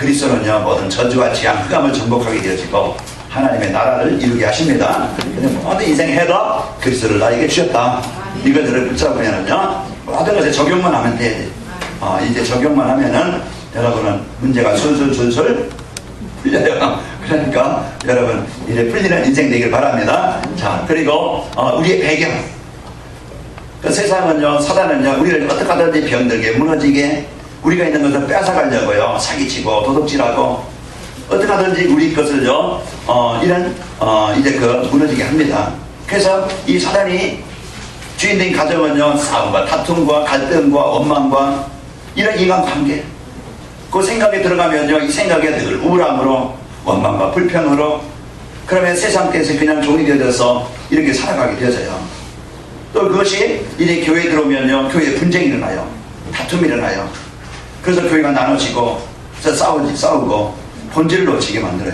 그리스도는요 모든 저주와 재앙, 흑암을 정복하게 되어지고 하나님의 나라를 이루게 하십니다. 모든 인생 해답 그리스도를 나에게 주셨다. 이것들을 붙잡으면은요 모든 것에 적용만 하면 돼. 이제 적용만 하면은 여러분은 문제가 술술 풀려요. 그러니까 여러분 이제 풀리는 인생 되길 바랍니다. 자, 그리고 우리의 배경. 그 세상은요, 사단은요, 우리를 어떻게 하든지 병들게, 무너지게, 우리가 있는 것을 뺏어가려고요, 사기치고, 도둑질하고, 어떻게 하든지 우리 것을요, 이제 무너지게 합니다. 그래서 이 사단이 주인된 가정은요, 싸움과 다툼과 갈등과 원망과 이런 인간관계, 그 생각에 들어가면요, 이 생각에 늘 우울함으로, 원망과 불평으로, 그러면 세상께서 그냥 종이 되어져서 이렇게 살아가게 되어져요. 또 그것이 이제 교회에 들어오면요, 교회에 분쟁이 일어나요. 다툼이 일어나요. 그래서 교회가 나눠지고, 싸우고, 본질을 놓치게 만들어요.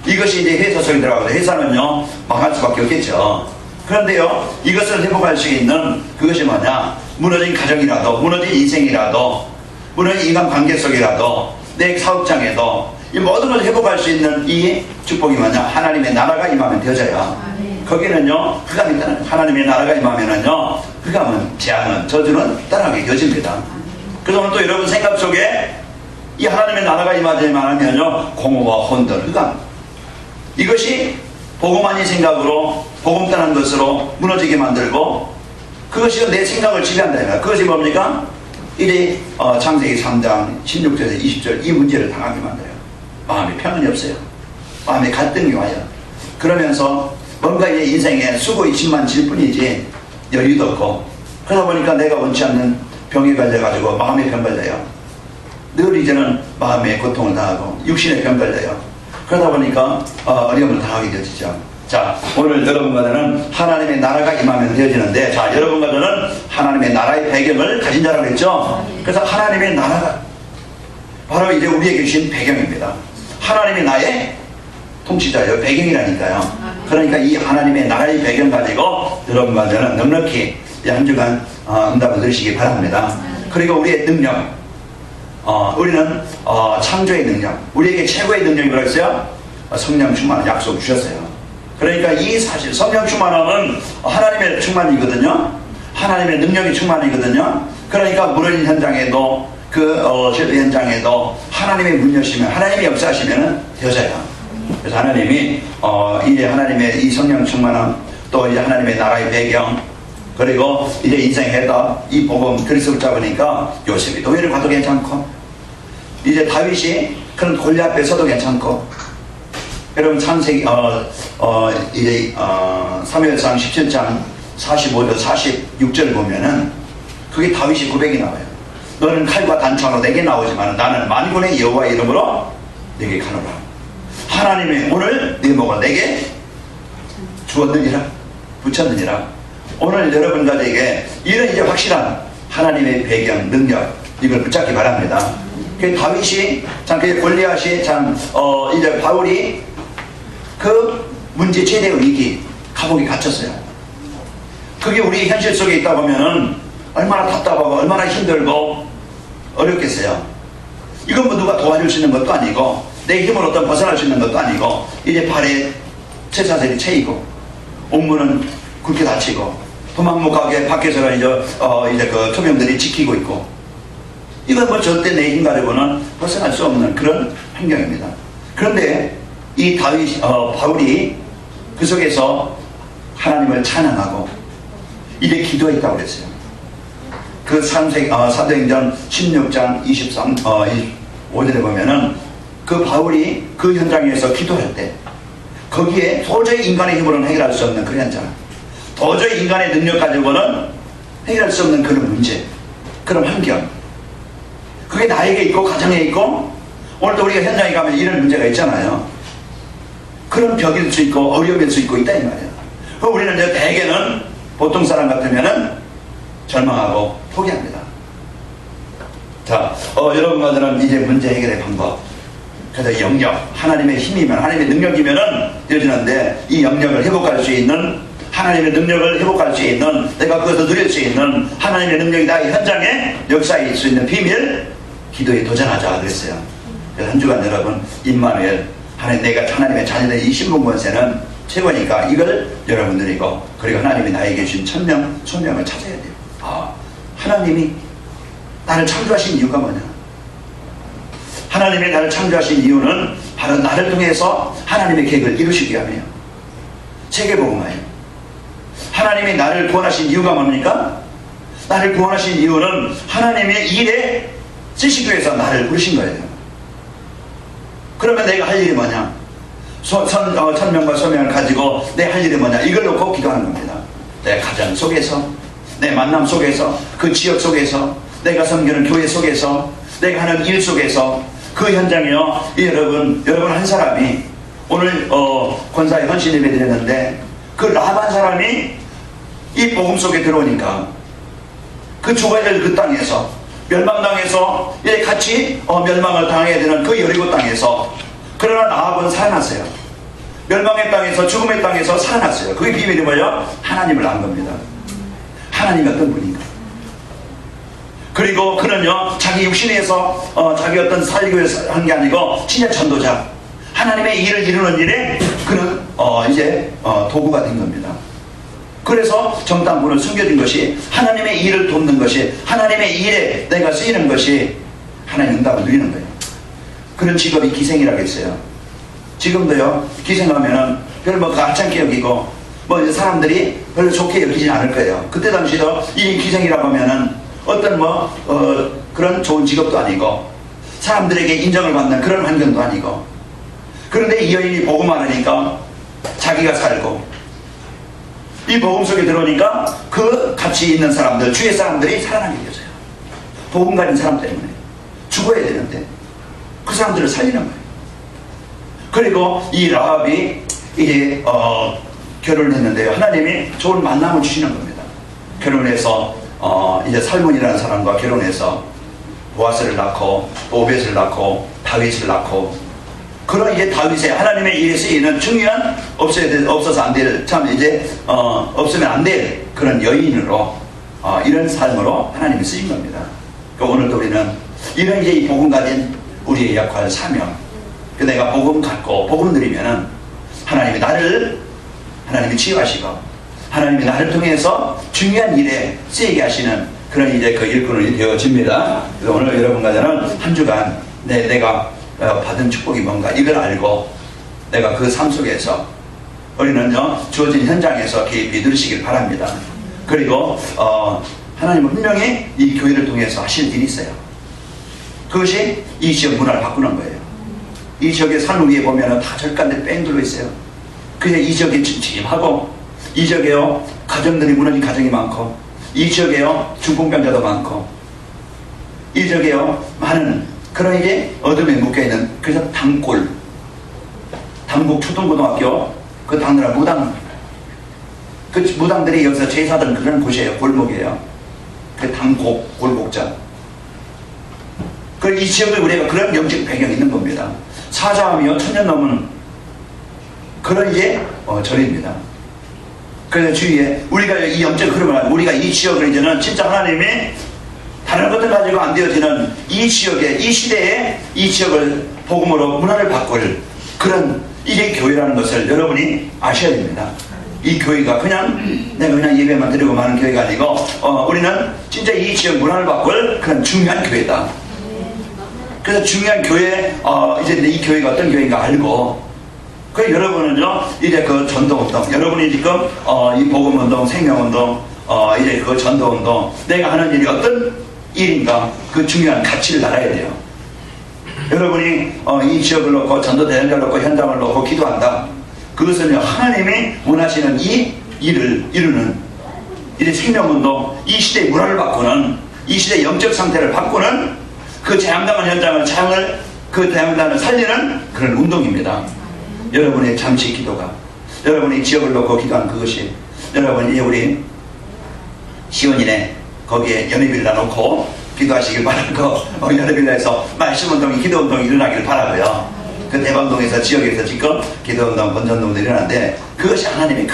이것이 이제 회사 속에 들어가고, 회사는요, 망할 수밖에 없겠죠. 그런데요, 이것을 회복할 수 있는 그것이 뭐냐? 무너진 가정이라도, 무너진 인생이라도, 무너진 인간 관계 속이라도, 내 사업장에도, 이 모든 것을 회복할 수 있는 이 축복이 뭐냐? 하나님의 나라가 임하면 되어져요. 거기는요, 흑암이 떠나요. 하나님의 나라가 임하면은요, 흑암은, 재앙은, 저주는 떠나게 되어집니다. 그래서 오늘 또 여러분 생각 속에 이 하나님의 나라가 임하지만 하면요, 공허와 혼돈, 흑암. 이것이 복음 아닌 생각으로, 복음 떠난 것으로 무너지게 만들고, 그것이 내 생각을 지배한다. 그것이 뭡니까? 이제 창세기 3장 16절에서 20절 이 문제를 당하게 만들어요. 마음에 평안이 없어요. 마음에 갈등이 와요. 그러면서 뭔가 이제 인생에 수고의 짐만 질 뿐이지 여유도 없고, 그러다 보니까 내가 원치 않는 병에 걸려가지고 마음에 병 걸려요. 늘 이제는 마음에 고통을 당하고 육신에 병 걸려요. 그러다 보니까 어려움을 당하게 되어지죠. 자, 오늘 여러분과는 하나님의 나라가 임하면 되어지는데, 자, 여러분과는 하나님의 나라의 배경을 가진 자라고 했죠. 그래서 하나님의 나라가 바로 이제 우리에게 주신 배경입니다. 하나님이 나의 통치자예요. 배경이라니까요. 그러니까 이 하나님의 나라의 배경 가지고 여러분과 저는 넉넉히 한 주간 응답을 드리시기 바랍니다. 그리고 우리의 능력, 우리는 창조의 능력, 우리에게 최고의 능력이 뭐라 했어요? 성령 충만한 약속 주셨어요. 그러니까 이 사실 성령 충만함은 하나님의 충만이거든요. 하나님의 능력이 충만이거든요. 그러니까 무너진 현장에도 실패 현장에도 하나님의 문 여시면, 하나님의 역사하시면 되어져요. 그래서 하나님이 이제 하나님의 이 성령 충만함, 또 이제 하나님의 나라의 배경, 그리고 이제 인생 해답, 이 복음 그리스도를 잡으니까 요셉이 노예를 가도 괜찮고, 이제 다윗이 그런 골리앗 앞에 서도 괜찮고, 여러분 창세기 이제 사무엘상 17장 45절 46절을 보면은 그게 다윗이 고백이 나와요. 너는 칼과 단창으로 내게 나오지만 나는 만군의 여호와의 이름으로 내게 가노라. 하나님이 오늘 네 목을 내게 주었느니라, 붙였느니라. 오늘 여러분들에게 이런 이제 확실한 하나님의 배경, 능력, 이걸 붙잡기 바랍니다. 그 다윗이 그 골리앗이 이제 바울이 그 문제 최대의 위기, 감옥에 갇혔어요. 그게 우리 현실 속에 있다 보면은 얼마나 답답하고 얼마나 힘들고 어렵겠어요. 이건 뭐 누가 도와줄 수 있는 것도 아니고, 내 힘으로 어떤 벗어날 수 있는 것도 아니고, 이제 발에 쇠사슬이 채이고, 옥문은 굵게 닫히고, 도망 못 가게 밖에서는 이제 그 투병들이 지키고 있고, 이건 뭐 절대 내 힘 가지고는 벗어날 수 없는 그런 환경입니다. 그런데 이 바울이 그 속에서 하나님을 찬양하고 이제 기도했다고 그랬어요. 그 사도행전 16장 25절에 보면은 그 바울이 그 현장에서 기도할 때 거기에 도저히 인간의 힘으로는 해결할 수 없는 그런 현장, 도저히 인간의 능력 가지고는 해결할 수 없는 그런 문제, 그런 환경, 그게 나에게 있고 가정에 있고, 오늘도 우리가 현장에 가면 이런 문제가 있잖아요. 그런 벽일 수 있고 어려움일 수 있고 있다 이 말이에요. 그럼 우리는 이제 대개는 보통 사람 같으면은 절망하고 포기합니다. 자, 여러분과 저는 이제 문제 해결의 방법, 그래서 영역, 하나님의 힘이면, 하나님의 능력이면은 되어지는데, 이 영역을 회복할 수 있는, 하나님의 능력을 회복할 수 있는, 내가 그것을 누릴 수 있는 하나님의 능력이 나의 현장에 역사할 수 있는 비밀, 기도에 도전하자 그랬어요. 그래서 한 주간 여러분 임마누엘 내가 하나님의 자녀된 이 신분 권세는 최고니까 이걸 여러분들이고 그리고 하나님이 나에게 주신 천명 소명을 찾아야 돼요. 하나님이 나를 창조하신 이유가 뭐냐? 하나님이 나를 창조하신 이유는 바로 나를 통해서 하나님의 계획을 이루시기 위함이에요. 세계복음화예요. 하나님이 나를 구원하신 이유가 뭡니까? 나를 구원하신 이유는 하나님의 일에 쓰시기 위해서 나를 부르신 거예요. 그러면 내가 할 일이 뭐냐? 천명과 소명을 가지고 내 할 일이 뭐냐? 이걸 놓고 기도하는 겁니다. 내 가정 속에서, 내 만남 속에서, 그 지역 속에서, 내가 섬기는 교회 속에서, 내가 하는 일 속에서, 그 현장이요. 여러분 한 사람이 오늘 권사에 헌신 예배 드렸는데 그 라반 사람이 이 복음 속에 들어오니까 그 죽어야 될 그 땅에서 멸망당해서 같이 멸망을 당해야 되는 그 여리고 땅에서 그러나 라합은 살아났어요. 멸망의 땅에서 죽음의 땅에서 살아났어요. 그게 비밀이 뭐예요? 하나님을 안 겁니다. 하나님이 어떤 분인가. 그리고 그는요 자기 육신에서 자기 어떤 살리기를 한 게 아니고 진짜 전도자 하나님의 일을 이루는 일에 그는 이제 도구가 된 겁니다. 그래서 정당부는 숨겨진 것이 하나님의 일을 돕는 것이 하나님의 일에 내가 쓰이는 것이 하나님 응답을 누리는 거예요. 그런 직업이 기생이라고 했어요. 지금도요 기생하면은 별로 가찮게 여기고 이제 사람들이 별로 좋게 여기진 않을 거예요. 그때 당시도 이 기생이라고 하면은 어떤 그런 좋은 직업도 아니고 사람들에게 인정을 받는 그런 환경도 아니고 그런데 이 여인이 복음을 하니까 자기가 살고 이 복음 속에 들어오니까 그 같이 있는 사람들 주위의 사람들이 살아나게 되어져요. 복음 가진 사람 때문에 죽어야 되는데 그 사람들을 살리는 거예요. 그리고 이 라합이 이제 결혼을 했는데요 하나님이 좋은 만남을 주시는 겁니다. 결혼해서 이제 살몬이라는 사람과 결혼해서 보아스를 낳고 오벳을 낳고 다윗을 낳고 그런 이제 다윗의 하나님의 일에 쓰이는 중요한 없어서 안 될 참 이제 없으면 안 될 그런 여인으로 이런 삶으로 하나님이 쓰신 겁니다. 그러니까 오늘도 우리는 이런 이제 이 복음 가진 우리의 역할 사명 내가 복음 갖고 복음 누리면은 하나님이 치유하시고 하나님이 나를 통해서 중요한 일에 쓰이게 하시는 그런 이제 그 일꾼이 되어집니다. 그래서 오늘 여러분과 저는 한 주간 내가 받은 축복이 뭔가 이걸 알고 내가 그 삶 속에서 우리는요 주어진 현장에서 깊이 누리시길 바랍니다. 그리고 하나님은 분명히 이 교회를 통해서 하실 일이 있어요. 그것이 이 지역 문화를 바꾸는 거예요. 이 지역의 산 위에 보면은 다 절간들 뺑 둘러 있어요. 그냥 이 지역에 침침하고 이 지역에요 가정들이 무너진 가정이 많고 이 지역에요 중풍병자도 많고 이 지역에요 많은 그런 이제 어둠에 묶여있는 그래서 당골 당국 초등고등학교 그 당나라 무당 그 무당들이 여기서 제사하던 그런 곳이에요. 골목이에요. 그 당곡 골목자 그 이 지역에 우리가 그런 영적 배경이 있는 겁니다. 사자하며 1000년 넘은 그런 이제 절입니다. 그래서 주위에 우리가 이 영적 흐름을 알고 우리가 이 지역을 이제는 진짜 하나님이 다른 것들 가지고 안 되어지는 이 지역에 이 시대에 이 지역을 복음으로 문화를 바꿀 그런 이게 교회라는 것을 여러분이 아셔야 됩니다. 이 교회가 내가 그냥 예배만 드리고 마는 교회가 아니고 우리는 진짜 이 지역 문화를 바꿀 그런 중요한 교회다. 그래서 중요한 교회 이제 이 교회가 어떤 교회인가 알고 그 여러분은요 이제 그 전도운동 여러분이 지금 이 복음운동 생명운동 이제 그 전도운동 내가 하는 일이 어떤 일인가 그 중요한 가치를 알아야 돼요. 여러분이 이 지역을 놓고 전도 대행자를 놓고 현장을 놓고 기도한다. 그것은요 하나님이 원하시는 이 일을 이루는 이 생명운동 이 시대의 문화를 바꾸는 이 시대의 영적 상태를 바꾸는 그 재앙당한 현장을 그 재앙당을 살리는 그런 운동입니다. 여러분의 잠시 기도가 여러분이 지역을 놓고 기도하는 그것이 여러분이 우리 시원이네 거기에 연예빌라 놓고 기도하시길 바라고 연예빌라에서 말씀운동이 기도운동이 일어나길 바라고요. 그 대방동에서 지역에서 지금 기도운동 건전운동도 일어나는데 그것이 하나님이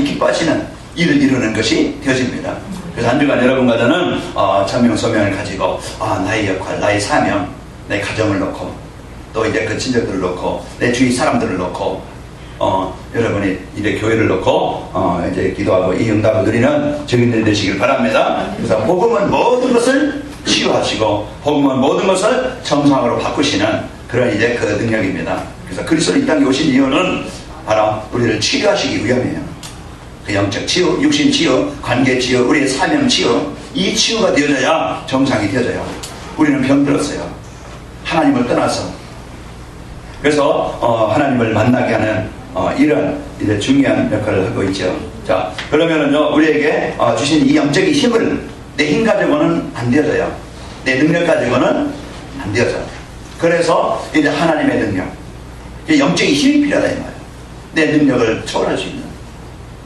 기뻐하시는 일을 이루는 것이 되어집니다. 그래서 한 주간 여러분과 저는 천명 소명을 가지고 나의 역할 나의 사명 내 가정을 놓고 또 이제 그 친척들을 놓고 내 주위 사람들을 놓고 여러분이 이제 교회를 놓고 이제 기도하고 이 응답을 누리는 증인들이 되시길 바랍니다. 그래서 복음은 모든 것을 치유하시고 복음은 모든 것을 정상으로 바꾸시는 그런 이제 그 능력입니다. 그래서 그리스도 이 땅에 오신 이유는 바로 우리를 치유하시기 위함이에요. 그 영적 치유, 육신 치유, 관계 치유, 우리의 사명 치유, 이 치유가 되어져야 정상이 되어져요. 우리는 병들었어요. 하나님을 떠나서. 그래서 하나님을 만나게 하는 이런 이제 중요한 역할을 하고 있죠. 자, 그러면은요, 우리에게 주신 이 영적인 힘을 내 힘 가지고는 안 되어져요. 내 능력 가지고는 안 되어져요. 그래서 이제 하나님의 능력, 영적인 힘이 필요하다 이 말이에요. 내 능력을 초월할 수 있는.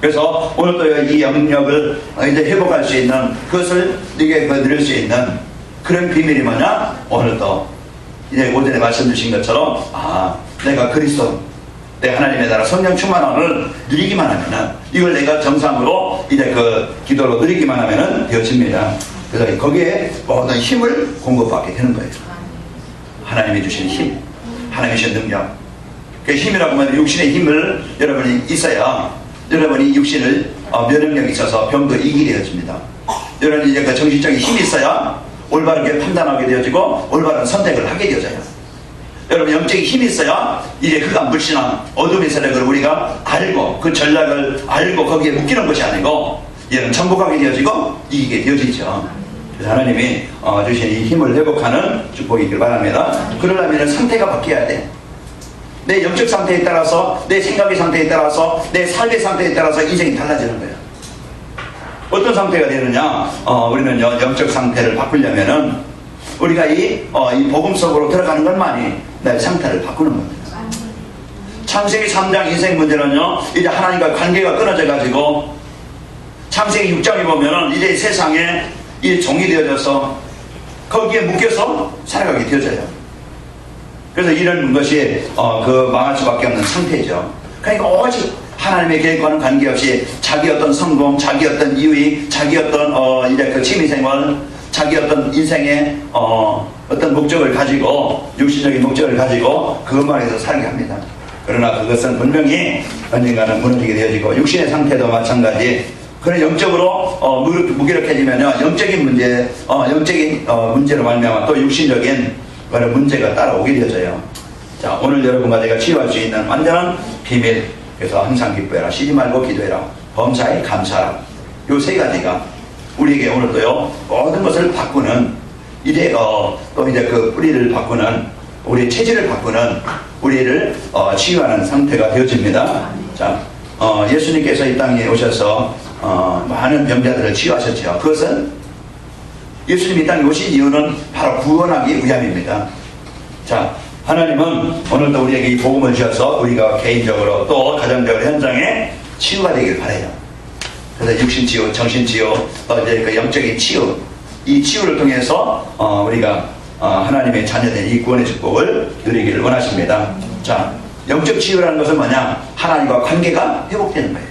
그래서 오늘도 이 영역을 이제 회복할 수 있는 그것을 네게 누릴 수 있는 그런 비밀이 뭐냐? 오늘도 이제 오전에 말씀 주신 것처럼 내가 그리스도 내 하나님의 나라 성령 충만함을 누리기만 하면은 이걸 내가 정상으로 이제 그 기도로 누리기만 하면은 되어집니다. 그래서 거기에 모든 힘을 공급받게 되는 거예요. 하나님이 주신 힘, 하나님이 주신 능력. 그 힘이라고 하면 육신의 힘을 여러분이 있어야 여러분이 육신을 면역력이 있어서 병도 이기게 되어집니다. 여러분이 이제 그 정신적인 힘이 있어야 올바르게 판단하게 되어지고 올바른 선택을 하게 되어져요. 여러분 영적인 힘이 있어야 이제 그가 불신한 어둠의 세력을 우리가 알고 그 전략을 알고 거기에 묶이는 것이 아니고 얘는 정복하게 되어지고 이기게 되어지죠. 그래서 하나님이 주신 이 힘을 회복하는 축복이길 바랍니다. 그러려면 상태가 바뀌어야 돼. 내 영적 상태에 따라서 내 생각의 상태에 따라서 내 삶의 상태에 따라서 인생이 달라지는 거예요. 어떤 상태가 되느냐? 우리는 영적 상태를 바꾸려면은 우리가 이 복음 속으로 들어가는 것만이 내 상태를 바꾸는 겁니다. 창세기 3장 인생 문제는요, 이제 하나님과 관계가 끊어져 가지고 창세기 6장에 보면은 이제 세상에 이 종이 되어져서 거기에 묶여서 살아가게 되어져요. 그래서 이런 것이 그 망할 수밖에 없는 상태죠. 그러니까 오직 하나님의 계획과는 관계없이 자기 어떤 성공, 자기 어떤 이익, 자기 어떤 이제 그 취미생활, 자기 어떤 인생의 어떤 목적을 가지고 육신적인 목적을 가지고 그것만 해서 살게 합니다. 그러나 그것은 분명히 언젠가는 무너지게 되어지고 육신의 상태도 마찬가지. 그런 영적으로 무기력해지면요, 영적인 문제, 영적인 문제로 말미암아 또 육신적인 그런 문제가 따라오게 되어져요. 자, 오늘 여러분과 제가 치유할 수 있는 완전한 비밀. 그래서 항상 기뻐해라, 쉬지 말고 기도해라, 범사에 감사하라. 요 세 가지가 우리에게 오늘도요 모든 것을 바꾸는 이제 또 이제 그 뿌리를 바꾸는 우리의 체질을 바꾸는 우리를 치유하는 상태가 되어집니다. 자, 예수님께서 이 땅에 오셔서 많은 병자들을 치유하셨죠. 그것은 예수님이 이 땅에 오신 이유는 바로 구원하기 위함입니다. 자, 하나님은 오늘도 우리에게 이 복음을 주셔서 우리가 개인적으로 또 가정적으로 현장에 치유가 되길 바라요. 그래서 육신 치유, 정신 치유, 또 이제 그 영적인 치유, 이 치유를 통해서 우리가 하나님의 자녀된 이 구원의 축복을 누리기를 원하십니다. 자, 영적 치유라는 것은 뭐냐? 하나님과 관계가 회복되는 거예요.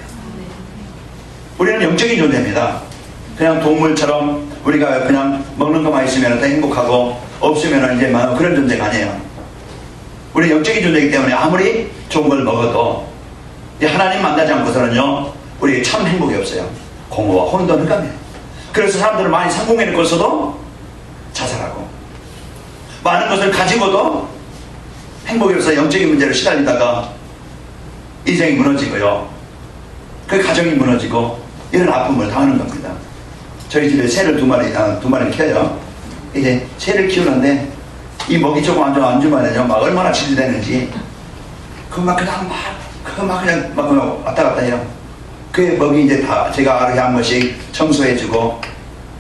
우리는 영적인 존재입니다. 그냥 동물처럼 우리가 그냥 먹는 것만 있으면 더 행복하고 없으면 이제 그런 존재가 아니에요. 우리 영적인 존재이기 때문에 아무리 좋은 걸 먹어도 하나님 만나지 않고서는요 우리 참 행복이 없어요. 공허와 혼돈 흑암이에요. 그래서 사람들은 많이 성공해놓고서도 자살하고 많은 것을 가지고도 행복이 없어서 영적인 문제로 시달리다가 인생이 무너지고요, 그 가정이 무너지고 이런 아픔을 당하는 겁니다. 저희 집에 새를 두 마리 키워요. 이제 새를 키우는데 이 먹이 조금 안 주면요 막 얼마나 질되는지 그냥 왔다 갔다 해요. 그 먹이 이제 다 제가 하루에 한 번씩 청소해주고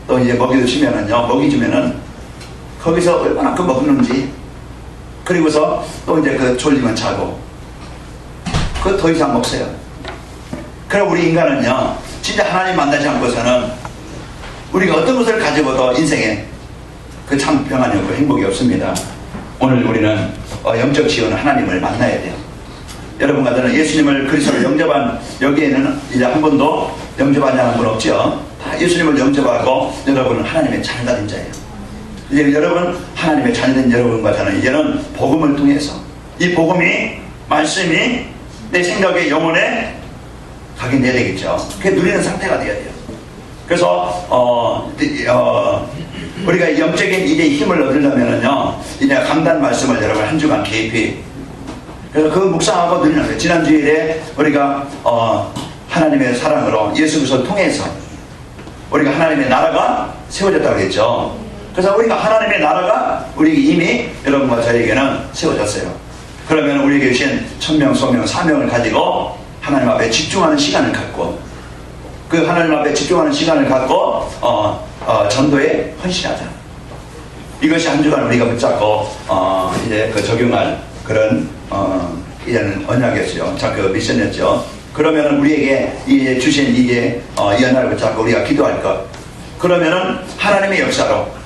또 이제 먹이도 주면은요, 먹이 주면은 거기서 얼마나 그 먹는지, 그리고서 또 이제 그 졸리면 자고 그거 더 이상 없어요. 그럼 우리 인간은요 진짜 하나님 만나지 않고서는 우리가 어떤 것을 가지고도 인생에 그 참 평안이 없고 행복이 없습니다. 오늘 우리는 영적 치유는 하나님을 만나야 돼요. 여러분과 저는 예수님을 그리스도를 영접한 여기에는 이제 한 번도 영접하지 않은 분 없죠. 다 예수님을 영접하고 여러분은 하나님의 자녀가 된 자예요. 이제 여러분 하나님의 자녀된 여러분과 저는 이제는 복음을 통해서 이 복음이, 말씀이 내 생각에, 영혼에 가게 돼야 되겠죠. 그게 누리는 상태가 돼야 돼요. 그래서 우리가 영적인 이제 힘을 얻으려면은요, 이제 강단 말씀을 여러분 한 주간 깊이, 그래서 그 묵상하고 누리는 거예요. 지난 주일에 우리가 하나님의 사랑으로 예수 그리스도를 통해서 우리가 하나님의 나라가 세워졌다고 했죠. 그래서 우리가 하나님의 나라가 우리 이미 여러분과 저에게는 세워졌어요. 그러면 우리에게 주신 천명, 소명, 사명을 가지고 하나님 앞에 집중하는 시간을 갖고, 그 하나님 앞에 집중하는 시간을 갖고 전도에 헌신하자. 이것이 한 주간 우리가 붙잡고 이제 그 적용할 그런 이제는 언약이었어요. 그 미션이었죠. 그러면은 우리에게 이제 주신 이제 이 언약을 붙잡고 우리가 기도할 것. 그러면은 하나님의 역사로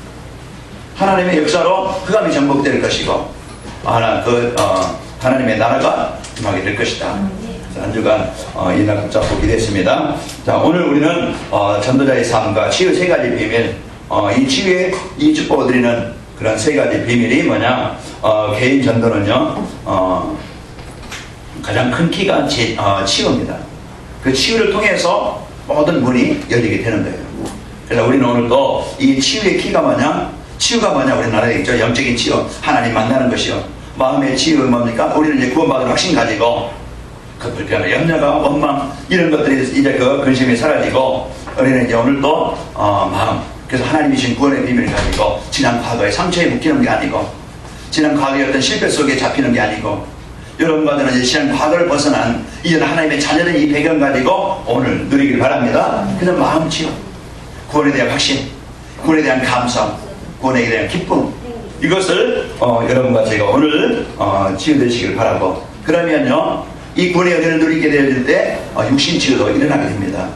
흑암이 정복될 것이고, 하나님의 나라가 임하게 될 것이다. 한 주간 이 날 붙잡고 기도했습니다. 자, 오늘 우리는 전도자의 삶과 치유 세 가지 비밀, 이 치유의 이 축복을 드리는 그런 세 가지 비밀이 뭐냐? 개인 전도는요, 가장 큰 키가 치유입니다. 그 치유를 통해서 모든 문이 열리게 되는 거예요. 그래서 우리는 오늘 또 이 치유의 키가 뭐냐? 치유가 뭐냐? 우리나라에 있죠. 영적인 치유, 하나님 만나는 것이요. 마음의 치유는 뭡니까? 우리는 이제 구원받은 확신 가지고 그 불편함, 염려가, 원망 이런 것들이 이제 그 근심이 사라지고, 우리는 이제 오늘 또 마음, 그래서 하나님이 주신 구원의 비밀을 가지고 지난 과거의 상처에 묶이는 게 아니고, 지난 과거의 어떤 실패 속에 잡히는 게 아니고, 여러분과 저는 이제 지난 과거를 벗어난 이제는 하나님의 자녀된 이 배경 가지고 오늘 누리길 바랍니다. 그래서 마음 치유, 구원에 대한 확신, 구원에 대한 감사, 구원에 대한 기쁨, 이것을 여러분과 제가 오늘 치유되시길 바라고, 그러면요 이 구원의 은혜를 누리게 될 때 육신 치유도 일어나게 됩니다.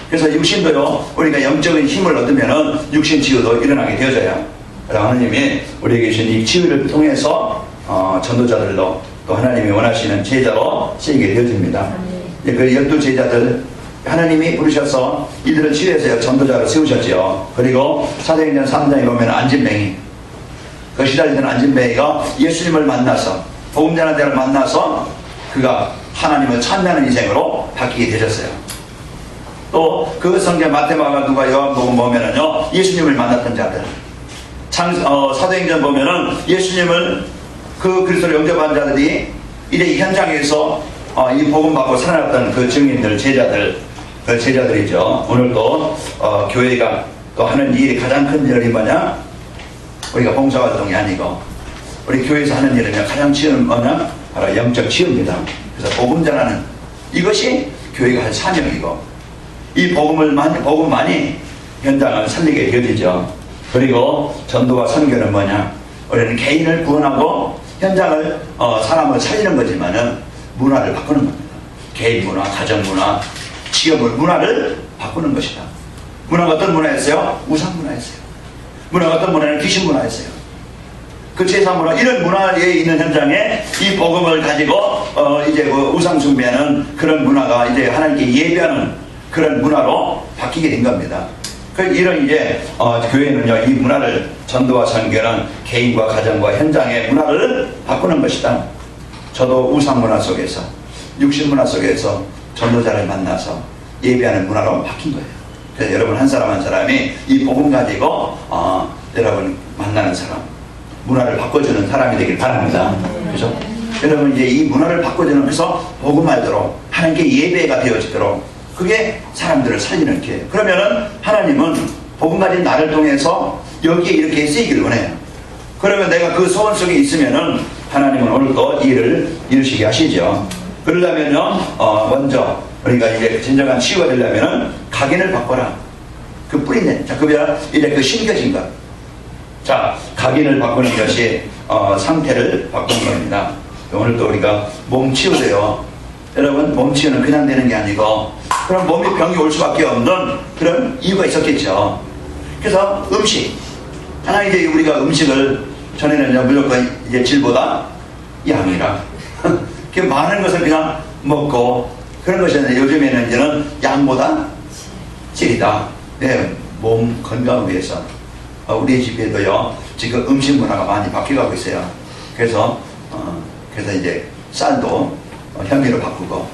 그래서 육신도요, 우리가 영적인 힘을 얻으면은 육신 치유도 일어나게 되어져요. 그래서 하나님이 우리에게 주신 이 치유를 통해서 전도자들도 또 하나님이 원하시는 제자로 쓰이게 되어집니다. 그 12제자들 하나님이 부르셔서 이들을 치유해서 전도자로 세우셨죠. 그리고 사도행전 3장에 보면 안진뱅이, 그 시달리던 안진뱅이가 예수님을 만나서, 복음 전하는 자를 만나서 그가 하나님을 찬양하는 인생으로 바뀌게 되셨어요. 또 그 성경 마태마가 누가 요한복음 보면은요, 예수님을 만났던 자들, 사도행전 보면은 예수님을 그 그리스도를 영접한 자들이 이제 이 현장에서 이 복음 받고 살아났던 그 증인들, 그 제자들이죠. 오늘 또 교회가 또 하는 일이 가장 큰 일이 뭐냐? 우리가 봉사활동이 아니고 우리 교회에서 하는 일은 가장 치유는 뭐냐? 바로 영적 치유입니다. 그래서 복음 전하는 이것이 교회가 할 사명이고, 이 복음만이 현장을 살리게 되어지죠. 그리고 전도와 선교는 뭐냐? 우리는 개인을 구원하고 현장을 사람을 살리는 거지만은 문화를 바꾸는 겁니다. 개인 문화, 가정 문화, 지역의 문화를 바꾸는 것이다. 문화가 어떤 문화였어요? 우상 문화였어요. 문화가 어떤 문화는 귀신 문화였어요. 그 제사 문화, 이런 문화에 있는 현장에 이 복음을 가지고 이제 그 우상 숭배하는 그런 문화가 이제 하나님께 예배하는 그런 문화로 바뀌게 된 겁니다. 그 이런 이제 교회는요, 이 문화를, 전도와 선교는 개인과 가정과 현장의 문화를 바꾸는 것이다. 저도 우상 문화 속에서, 육신 문화 속에서 전도자를 만나서 예배하는 문화로 바뀐 거예요. 그래서 여러분 한 사람 한 사람이 이 복음 가지고 여러분 만나는 사람, 문화를 바꿔주는 사람이 되길 바랍니다. 그죠? 여러분 이제 이 문화를 바꿔주는, 그래서 복음 알도록 하나님께 예배가 되어지도록, 그게 사람들을 살리는 기회예요. 그러면은 하나님은 복음 가진 나를 통해서 여기에 이렇게 쓰이기를 원해요. 그러면 내가 그 소원 속에 있으면은 하나님은 오늘도 이 일을 이루시게 하시죠. 그러려면요, 먼저 우리가 이제 진정한 치유가 되려면은 각인을 바꿔라. 그 뿌리는, 자, 이제 그 심겨진 것. 자, 각인을 바꾸는 것이 상태를 바꾸는 겁니다. 오늘도 우리가 몸 치유돼요. 여러분, 몸 치유는 그냥 되는 게 아니고, 그럼 몸에 병이 올 수밖에 없는 그런 이유가 있었겠죠. 그래서 음식, 하나 이제 우리가 음식을 전에는 무조건 이제 질보다 양이라 그 많은 것을 그냥 먹고 그런 것이었는데, 요즘에는 이제는 양보다 질이다. 네, 몸 건강을 위해서 우리 집에도요, 지금 음식 문화가 많이 바뀌어가고 있어요. 그래서 이제 쌀도 현미로 바꾸고,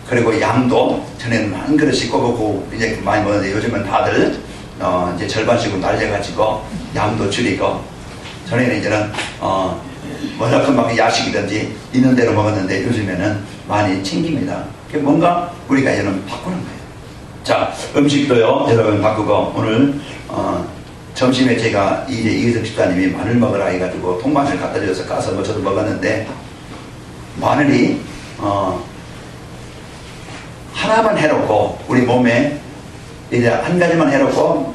그리고 양도 전에는 한 그릇씩 꺼먹고 이제 많이 먹는데 요즘은 다들 이제 절반씩으로 날려가지고 양도 줄이고, 전에는 이제는 워낙 금방 야식이든지 있는 대로 먹었는데 요즘에는 많이 챙깁니다. 뭔가 우리가 이제는 바꾸는 거예요. 자, 음식도요 여러분 바꾸고, 오늘 점심에 제가 이제 이희석 집사님이 마늘 먹으라 해가지고 통마늘 갖다 줘서 까서 뭐 저도 먹었는데, 마늘이 하나만 해롭고 우리 몸에 이제 한 가지만 해롭고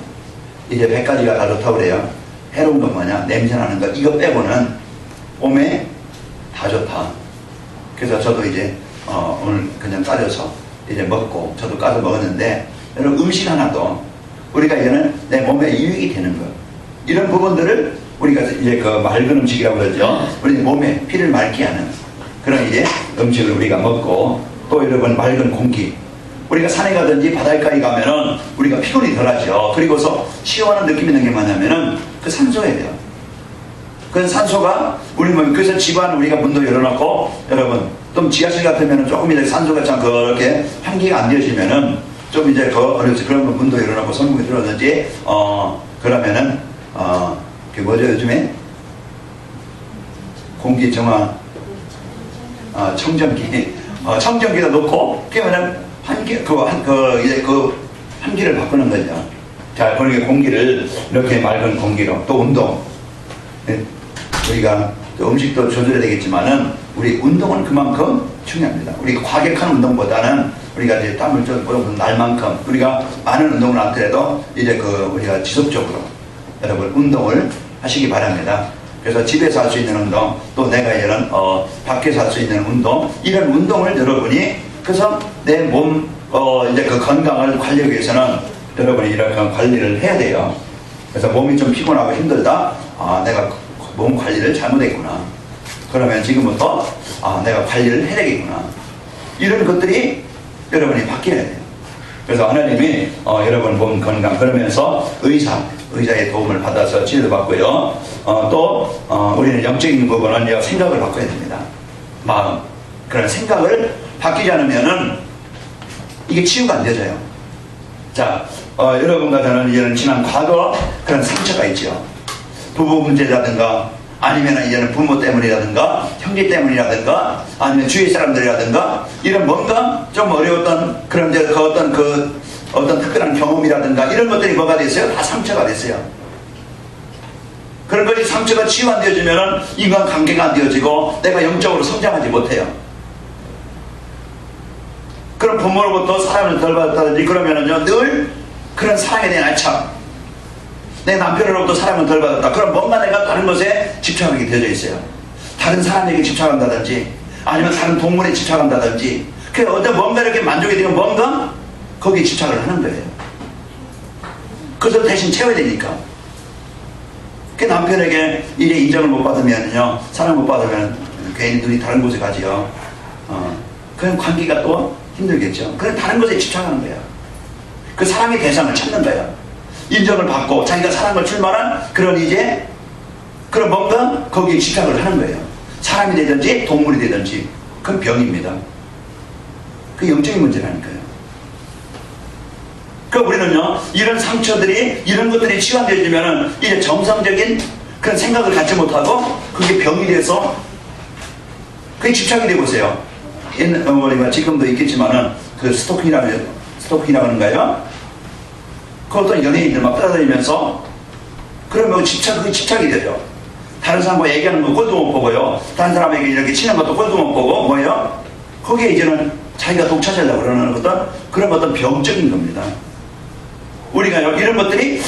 이제 100가지가 다 좋다고 그래요. 해로운 건 뭐냐? 냄새나는 거. 이거 빼고는 몸에 다 좋다. 그래서 저도 이제 오늘 그냥 따져서 이제 먹고, 저도 까서 먹었는데, 여러분 음식 하나도 우리가 이제는 내 몸에 유익이 되는 거, 이런 부분들을 우리가 이제 그 맑은 음식이라고 그러죠. 우리 몸에 피를 맑게 하는 그런 이제 음식을 우리가 먹고, 또 여러분 맑은 공기, 우리가 산에 가든지 바닷가에 가면은 우리가 피곤이 덜하죠. 그리고서 시원한 느낌 있는 게 뭐냐면은 그 산소예요. 그 산소가 우리 몸, 그래서 집안 우리가 문도 열어놓고, 여러분 좀 지하실 같으면은 조금 이제 산소가 참 그렇게 환기가 안 되어지면은 좀 이제 그런 문도 열어놓고 선풍기 들어오든지 그러면은 그 뭐죠 요즘에 공기 정화 청정기다 놓고, 그러면은 이제 환기를 바꾸는 거죠. 자, 그러니까 공기를 이렇게 맑은 공기로, 또 운동. 우리가 음식도 조절해야 되겠지만은 우리 운동은 그만큼 중요합니다. 우리가 과격한 운동보다는 우리가 이제 땀을 좀 날 만큼 우리가 많은 운동을 안 하더라도 이제 우리가 지속적으로 여러분 운동을 하시기 바랍니다. 그래서 집에서 할 수 있는 운동, 또 내가 이런 밖에서 할 수 있는 운동, 이런 운동을 여러분이, 그래서 내 몸 이제 그 건강을 관리하기 위해서는 여러분이 이렇게 관리를 해야 돼요. 그래서 몸이 좀 피곤하고 힘들다, 내가 몸 관리를 잘못했구나. 그러면 지금부터 내가 관리를 해야 되겠구나. 이런 것들이 여러분이 바뀌어야 돼요. 그래서 하나님이 여러분 몸 건강, 그러면서 의사의 도움을 받아서 치료받고요. 또 우리는 영적인 부분은 생각을 바꿔야 됩니다. 마음, 그런 생각을 바뀌지 않으면은 이게 치유가 안 되져요. 자, 여러분과 저는 이제는 지난 과거 그런 상처가 있죠. 부부 문제라든가, 아니면 이제는 부모 때문이라든가, 형제 때문이라든가, 아니면 주위 사람들이라든가, 이런 뭔가 좀 어려웠던 그런 이제 어떤 특별한 경험이라든가, 이런 것들이 뭐가 됐어요? 다 상처가 됐어요. 그런 것이 상처가 치유 안 되어지면은 인간 관계가 안 되어지고 내가 영적으로 성장하지 못해요. 그럼 부모로부터 사랑을 덜 받았다든지 그러면은요, 늘 그런 사랑에 대한 애착, 내 남편으로부터 사랑을 덜 받았다, 그럼 뭔가 내가 다른 것에 집착하게 되어져 있어요. 다른 사람에게 집착한다든지, 아니면 다른 동물에 집착한다든지, 그래서 어떤 뭔가 이렇게 만족이 되면 뭔가 거기에 집착을 하는 거예요. 그래서 대신 채워야 되니까. 그 남편에게 이제 인정을 못 받으면요, 사랑 못 받으면 괜히 눈이 다른 곳에 가지요. 그런 관계가 또 힘들겠죠. 그럼 다른 것에 집착하는 거예요. 그 사랑의 대상을 찾는 거예요. 인정을 받고 자기가 사랑을 줄 만한 그런 이제 그런 뭔가 거기에 집착을 하는 거예요. 사람이 되든지 동물이 되든지 그건 병입니다. 그 영적인 문제라니까요. 그러니까 우리는요, 이런 상처들이, 이런 것들이 치유되어지면은 이제 정상적인 그런 생각을 갖지 못하고 그게 병이 돼서 그게 집착이 되고 있어요. 우리가 지금도 있겠지만은 그 스토킹이라는가요? 그 어떤 연예인들 막 따라다니면서 그러면 그게 집착이 되죠. 다른 사람과 얘기하는 거 꼴도 못 보고요. 다른 사람에게 이렇게 치는 것도 꼴도 못 보고, 뭐예요? 거기에 이제는 자기가 독차지하려고 그러는 그런 어떤 병적인 겁니다. 우리가 이런 것들이,